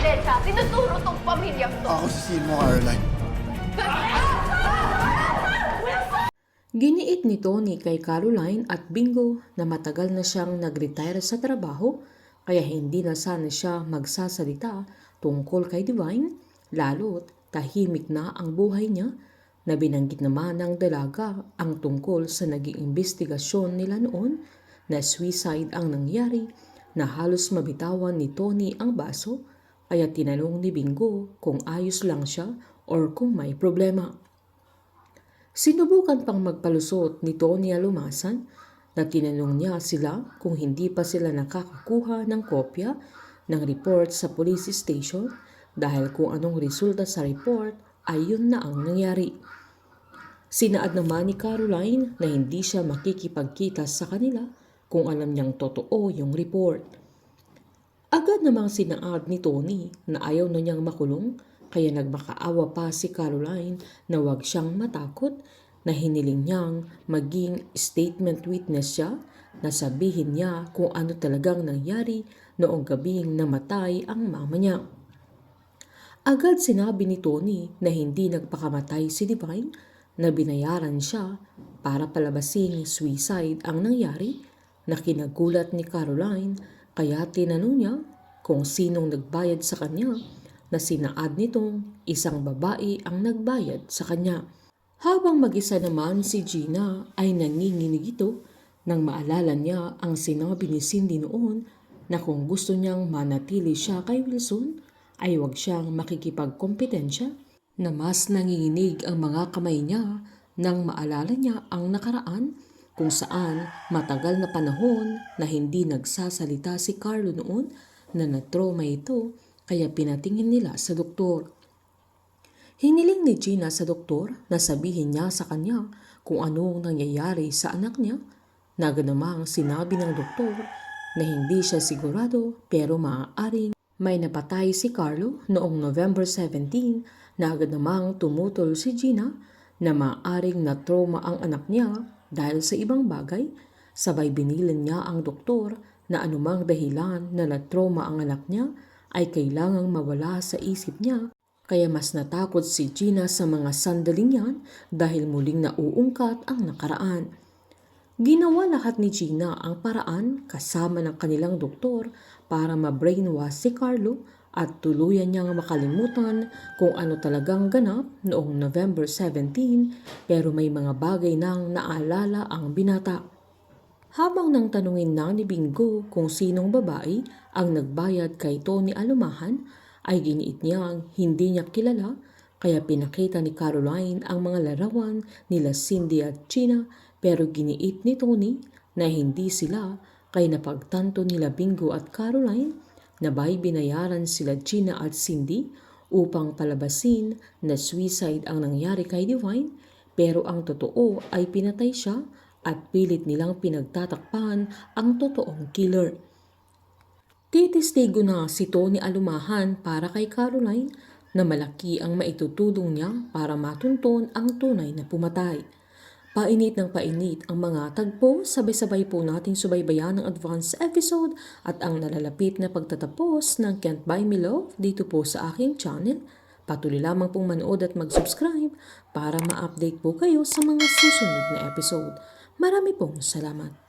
ebidensya. Tinuturo tong pamilyang to. Ako si mo, Caroline. Giniit ni Tony kay Caroline at Bingo na matagal na siyang nag-retire sa trabaho kaya hindi na sana siya magsasalita tungkol kay Divine, lalo't tahimik na ang buhay niya, na binanggit naman ng dalaga ang tungkol sa naging investigasyon nila noon na suicide ang nangyari, na halos mabitawan ni Tony ang baso kaya tinanong ni Bingo kung ayos lang siya or kung may problema. Sinubukan pang magpalusot ni Tony Alumasan na tinanong niya sila kung hindi pa sila nakakakuha ng kopya ng report sa police station dahil kung anong resulta sa report ay yun na ang nangyari. Sinaad naman ni Caroline na hindi siya makikipagkita sa kanila kung alam niyang totoo yung report. Agad namang sinaad ni Tony na ayaw na niyang makulong kaya nagmakaawa pa si Caroline na huwag siyang matakot, na hiniling niyang maging statement witness siya na sabihin niya kung ano talagang nangyari noong gabing namatay ang mama niya. Agad sinabi ni Tony na hindi nagpakamatay si Divine, na binayaran siya para palabasing suicide ang nangyari, na kinagulat ni Caroline kaya tinanong niya kung sinong nagbayad sa kanya, na sinaad nitong isang babae ang nagbayad sa kanya. Habang mag-isa naman si Gina ay nanginginig ito nang maalala niya ang sinabi ni Cindy noon na kung gusto niyang manatili siya kay Wilson ay huwag siyang makikipagkompetensya, na mas nanginginig ang mga kamay niya nang maalala niya ang nakaraan kung saan matagal na panahon na hindi nagsasalita si Carlo noon, na na-trauma ito kaya pinatingin nila sa doktor. Hiniling ni Gina sa doktor na sabihin niya sa kanya kung anong nangyayari sa anak niya, na ganamang sinabi ng doktor na hindi siya sigurado pero maaaring may napatay si Carlo noong November 17, na agad namang tumutol si Gina na maaaring na-trauma ang anak niya dahil sa ibang bagay. Sabay binilin niya ang doktor na anumang dahilan na na-trauma ang anak niya ay kailangang mawala sa isip niya, kaya mas natakot si Gina sa mga sandaling yan dahil muling nauungkat ang nakaraan. Ginawa lahat ni Gina ang paraan kasama ng kanilang doktor para ma-brainwash si Carlo at tuluyan niyang makalimutan kung ano talagang ganap noong November 17, pero may mga bagay nang naalala ang binata. Habang nang tanungin na ni Bingo kung sinong babae ang nagbayad kay Tony Alumahan, ay giniit niyang hindi niya kilala, kaya pinakita ni Caroline ang mga larawan nila Cindy at Gina, pero giniit ni Tony na hindi sila, kaya napagtanto nila Bingo at Caroline na may binayaran sila Gina at Cindy upang palabasin na suicide ang nangyari kay Divine, pero ang totoo ay pinatay siya at pilit nilang pinagtatakpan ang totoong killer. Titistigo na si Tony Alumahan para kay Caroline na malaki ang maitutulong niya para matunton ang tunay na pumatay. Painit ng painit ang mga tagpo, sabay-sabay po nating subaybayan ang advance episode at ang nalalapit na pagtatapos ng Can't Buy Me Love dito po sa aking channel. Patuloy lamang pong manood at mag-subscribe para ma-update po kayo sa mga susunod na episode. Marami pong salamat.